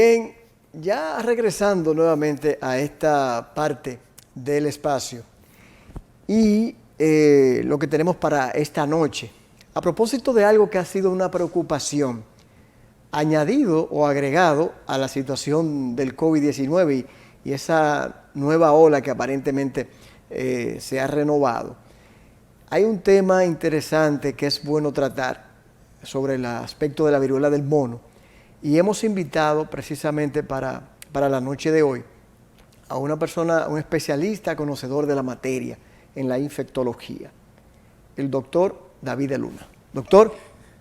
Bien, ya regresando nuevamente a esta parte del espacio y lo que tenemos para esta noche, a propósito de algo que ha sido una preocupación, añadido o agregado a la situación del COVID-19 y esa nueva ola que aparentemente se ha renovado. Hay un tema interesante que es bueno tratar sobre el aspecto de la viruela del mono y hemos invitado precisamente para la noche de hoy a una persona, un especialista conocedor de la materia en la infectología, el doctor David de Luna. Doctor.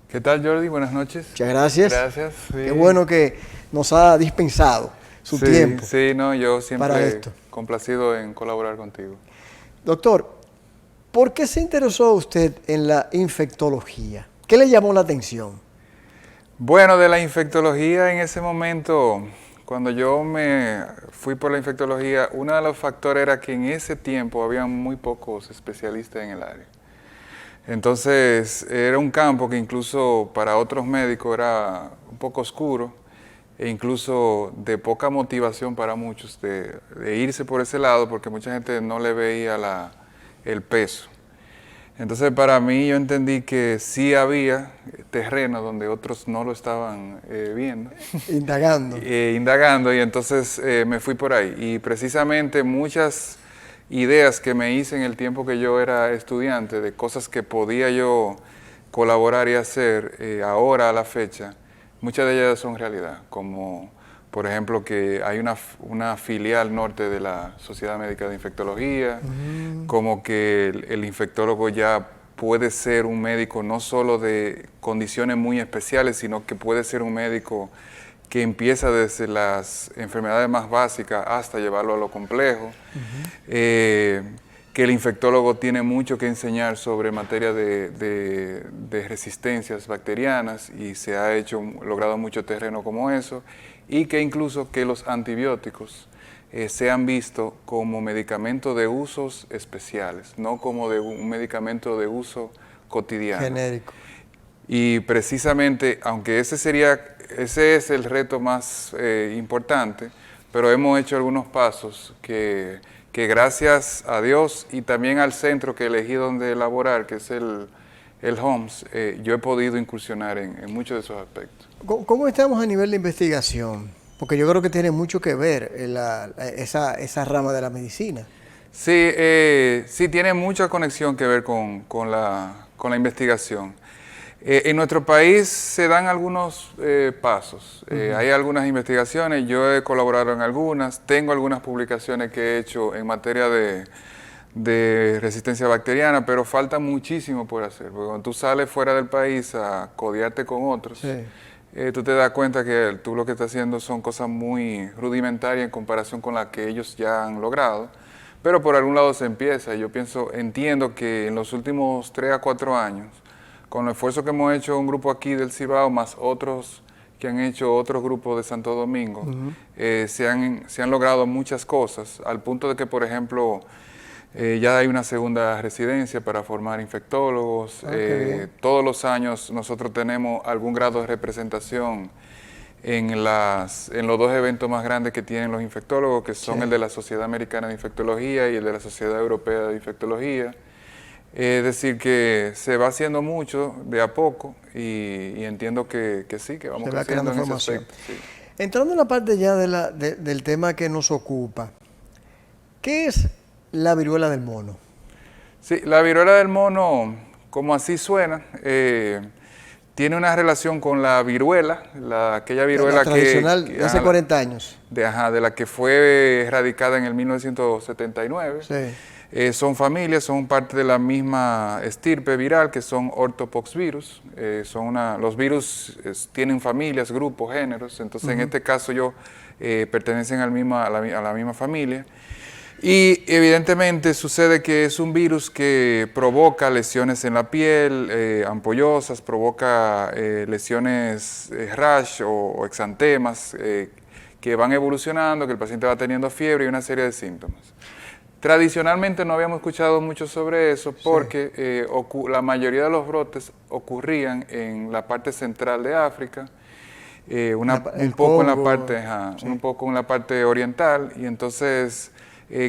¿Qué tal, Jordi? Buenas noches. Muchas gracias. Gracias. Sí. Qué bueno que nos ha dispensado su tiempo. Sí, no, yo siempre para esto. Complacido en colaborar contigo. Doctor, ¿por qué se interesó usted en la infectología? ¿Qué le llamó la atención? Bueno, de la infectología en ese momento, cuando yo me fui por la infectología, uno de los factores era que en ese tiempo había muy pocos especialistas en el área. Entonces era un campo que incluso para otros médicos era un poco oscuro e incluso de poca motivación para muchos de irse por ese lado porque mucha gente no le veía el peso. Entonces para mí yo entendí que sí había terreno donde otros no lo estaban viendo. Indagando. Indagando y entonces me fui por ahí y precisamente muchas ideas que me hice en el tiempo que yo era estudiante, de cosas que podía yo colaborar y hacer ahora a la fecha, muchas de ellas son realidad, como por ejemplo que hay una filial norte de la Sociedad Médica de Infectología, como que el infectólogo ya puede ser un médico no solo de condiciones muy especiales, sino que puede ser un médico que empieza desde las enfermedades más básicas hasta llevarlo a lo complejo, que el infectólogo tiene mucho que enseñar sobre materia de resistencias bacterianas y se ha logrado mucho terreno como eso, y que incluso que los antibióticos se han visto como medicamento de usos especiales, no como de un medicamento de uso cotidiano. Genérico. Y precisamente, aunque ese es el reto más importante, pero hemos hecho algunos pasos que gracias a Dios y también al centro que elegí donde elaborar, que es el HOMS, yo he podido incursionar en muchos de esos aspectos. ¿Cómo estamos a nivel de investigación? Porque yo creo que tiene mucho que ver esa rama de la medicina. Sí, sí tiene mucha conexión que ver con la investigación. En nuestro país se dan algunos pasos, hay algunas investigaciones, yo he colaborado en algunas, tengo algunas publicaciones que he hecho en materia de resistencia bacteriana, pero falta muchísimo por hacer, porque cuando tú sales fuera del país a codearte con otros, sí. Tú te das cuenta que tú lo que estás haciendo son cosas muy rudimentarias en comparación con las que ellos ya han logrado, pero por algún lado se empieza, y yo entiendo que en los últimos 3 a 4 años, con el esfuerzo que hemos hecho un grupo aquí del Cibao, más otros que han hecho otros grupos de Santo Domingo, se han logrado muchas cosas, al punto de que, por ejemplo, ya hay una segunda residencia para formar infectólogos. Todos los años nosotros tenemos algún grado de representación en los 2 eventos más grandes que tienen los infectólogos, que son el de la Sociedad Americana de Infectología y el de la Sociedad Europea de Infectología. Es decir, que se va haciendo mucho de a poco y entiendo que sí, que vamos creciendo en ese aspecto. Sí. Entrando en la parte ya del tema que nos ocupa, ¿qué es la viruela del mono? Sí, la viruela del mono, como así suena, tiene una relación con la viruela, aquella viruela tradicional de hace 40 años. De la que fue erradicada en el 1979. Sí. Son familias, son parte de la misma estirpe viral que son ortopoxvirus. Los virus tienen familias, grupos, géneros, entonces en este caso pertenecen a la misma familia. Y evidentemente sucede que es un virus que provoca lesiones en la piel, ampollosas, provoca lesiones rash o exantemas que van evolucionando, que el paciente va teniendo fiebre y una serie de síntomas. Tradicionalmente no habíamos escuchado mucho sobre eso porque la mayoría de los brotes ocurrían en la parte central de África un poco en la Congo, parte, sí. un poco en la parte oriental, y entonces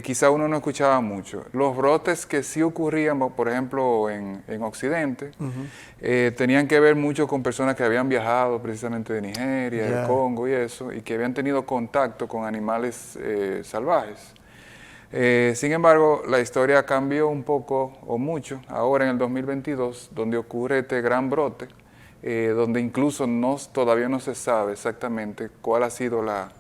quizá uno no escuchaba mucho. Los brotes que sí ocurrían, por ejemplo, en Occidente, tenían que ver mucho con personas que habían viajado precisamente de Nigeria, del Congo y eso, y que habían tenido contacto con animales salvajes. Sin embargo, la historia cambió un poco o mucho ahora en el 2022, donde ocurre este gran brote, donde incluso todavía no se sabe exactamente cuál ha sido la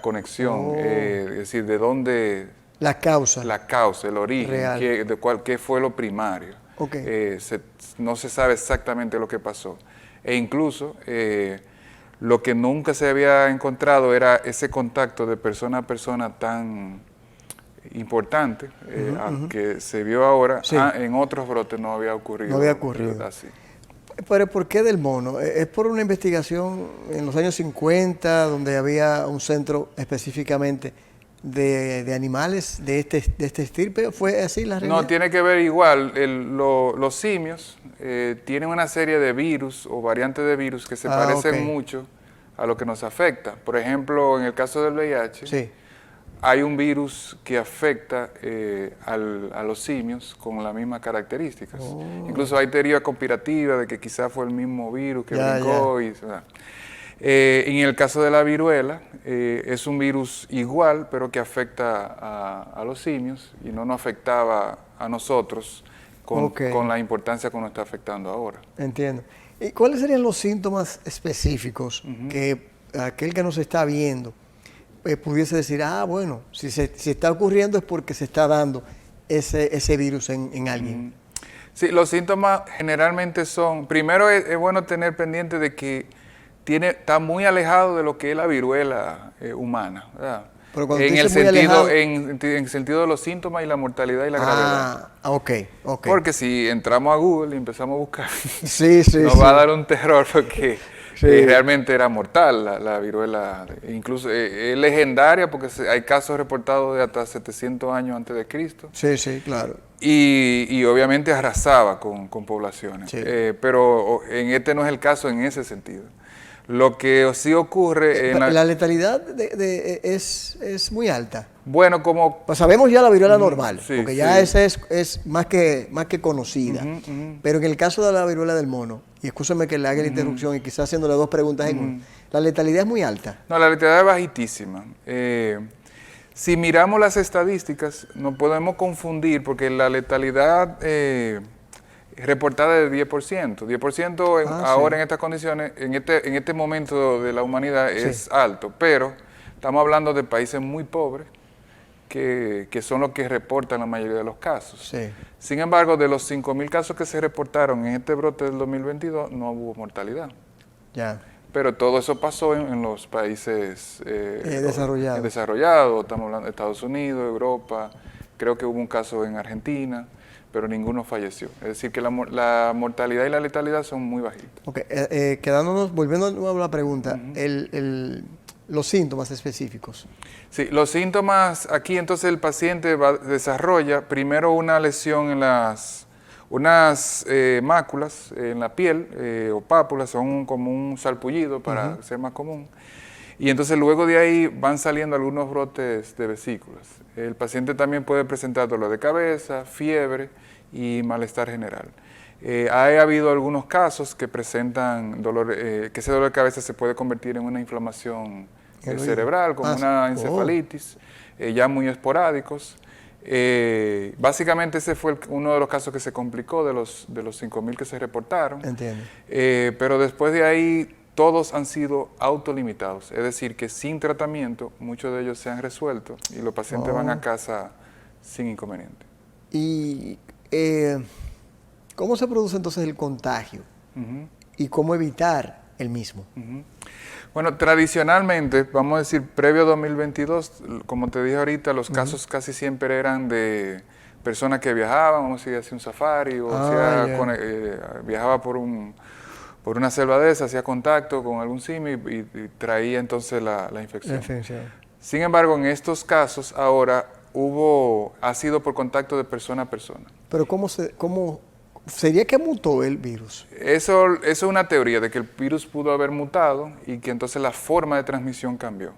conexión, es decir, de dónde... La causa. La causa, el origen, real. qué fue lo primario. Okay. No se sabe exactamente lo que pasó. E incluso lo que nunca se había encontrado era ese contacto de persona a persona tan importante, que se vio ahora, Sí. En otros brotes no había ocurrido. No había ocurrido. Así. Pero ¿por qué del mono? ¿Es por una investigación en los años 50 donde había un centro específicamente de animales de este estirpe? ¿Fue así la realidad? No, tiene que ver igual. Los simios tienen una serie de virus o variantes de virus que se parecen mucho a lo que nos afecta. Por ejemplo, en el caso del VIH, sí. hay un virus que afecta a los simios con las mismas características. Incluso hay teoría conspirativa de que quizás fue el mismo virus que brincó. En el caso de la viruela, es un virus igual, pero que afecta a los simios y no nos afectaba a nosotros con la importancia que nos está afectando ahora. Entiendo. ¿Y cuáles serían los síntomas específicos que aquel que nos está viendo pudiese decir, bueno, si está ocurriendo es porque se está dando ese virus en alguien? Sí, los síntomas generalmente son, primero es bueno tener pendiente de que está muy alejado de lo que es la viruela humana, ¿verdad? Pero cuando en el sentido de los síntomas y la mortalidad y la gravedad. Ok. Porque si entramos a Google y empezamos a buscar, nos va a dar un terror porque realmente era mortal la viruela. Incluso es legendaria porque hay casos reportados de hasta 700 años antes de Cristo. Sí, claro. Y obviamente arrasaba con poblaciones. Sí. Pero no es el caso en ese sentido. Lo que sí ocurre... la letalidad es muy alta. Bueno, como... Pues sabemos ya la viruela normal, porque ya sí. esa es más que conocida. Pero en el caso de la viruela del mono, y escúchame que le haga la interrupción y quizás haciéndole dos preguntas en una, ¿la letalidad es muy alta? No, la letalidad es bajitísima. Si miramos las estadísticas, no podemos confundir, porque la letalidad... reportada de 10%. 10% ahora en estas condiciones, en este momento de la humanidad es alto, pero estamos hablando de países muy pobres que son los que reportan la mayoría de los casos. Sí. Sin embargo, de los 5.000 casos que se reportaron en este brote del 2022, no hubo mortalidad. Ya. Pero todo eso pasó en los países desarrollados. Estamos hablando de Estados Unidos, Europa, creo que hubo un caso en Argentina, pero ninguno falleció. Es decir, que la mortalidad y la letalidad son muy bajitas. Volviendo de nuevo a la pregunta, los síntomas específicos. Sí, los síntomas, aquí entonces el paciente desarrolla primero una lesión en unas máculas en la piel, o pápulas, son como un sarpullido para ser más común. Y entonces luego de ahí van saliendo algunos brotes de vesículas. El paciente también puede presentar dolor de cabeza, fiebre y malestar general. Ha habido algunos casos que presentan que ese dolor de cabeza se puede convertir en una inflamación cerebral, como una encefalitis, ya muy esporádicos. Básicamente ese fue uno de los casos que se complicó de los 5.000 que se reportaron. Entiendo. Pero después de ahí todos han sido autolimitados, es decir, que sin tratamiento muchos de ellos se han resuelto y los pacientes van a casa sin inconveniente. ¿Y cómo se produce entonces el contagio? ¿Y cómo evitar el mismo? Bueno, tradicionalmente, vamos a decir, previo a 2022, como te dije ahorita, los casos casi siempre eran de personas que viajaban, vamos a decir, hacía un safari o viajaba por una selva de esa, hacía contacto con algún simio y traía entonces la infección. Sin embargo, en estos casos ahora ha sido por contacto de persona a persona. Pero sería que mutó el virus. Eso es una teoría de que el virus pudo haber mutado y que entonces la forma de transmisión cambió.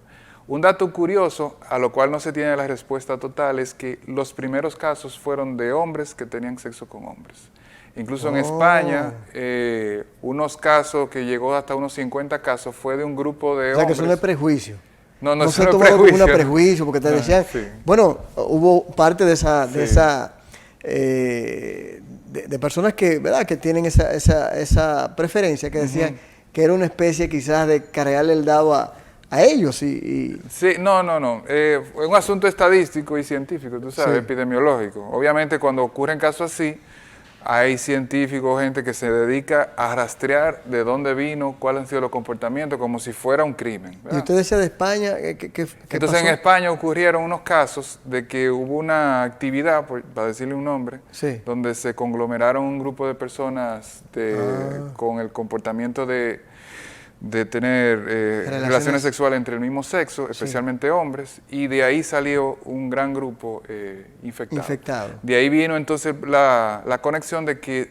Un dato curioso, a lo cual no se tiene la respuesta total, es que los primeros casos fueron de hombres que tenían sexo con hombres. Incluso en España, unos casos que llegó hasta unos 50 casos fue de un grupo de hombres. O sea, que eso no es prejuicio. No No es se un tomó como prejuicio. un prejuicio, porque te decían, Sí. bueno, hubo parte de esa, Sí. de personas que, ¿verdad?, que tienen esa preferencia, que decían que era una especie quizás de cargarle el dado a ellos. Sí, no. Es un asunto estadístico y científico, tú sabes, Sí. epidemiológico. Obviamente cuando ocurren casos así, hay científicos, gente que se dedica a rastrear de dónde vino, cuáles han sido los comportamientos, como si fuera un crimen, Y ¿verdad? usted decía de España, ¿qué Entonces pasó? en España ocurrieron unos casos de que hubo una actividad, para decirle un nombre, Sí. donde se conglomeraron un grupo de personas con el comportamiento de tener relaciones sexuales entre el mismo sexo, especialmente hombres, y de ahí salió un gran grupo infectado. De ahí vino entonces la conexión de que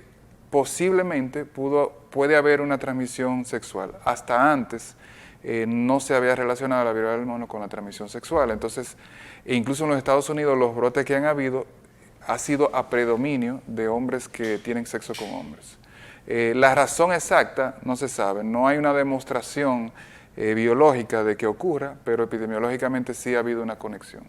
posiblemente puede haber una transmisión sexual. Hasta antes no se había relacionado la viruela del mono con la transmisión sexual. Entonces, incluso en los Estados Unidos, los brotes que han habido ha sido a predominio de hombres que tienen sexo con hombres. La razón exacta no se sabe, no hay una demostración biológica de que ocurra, pero epidemiológicamente sí ha habido una conexión.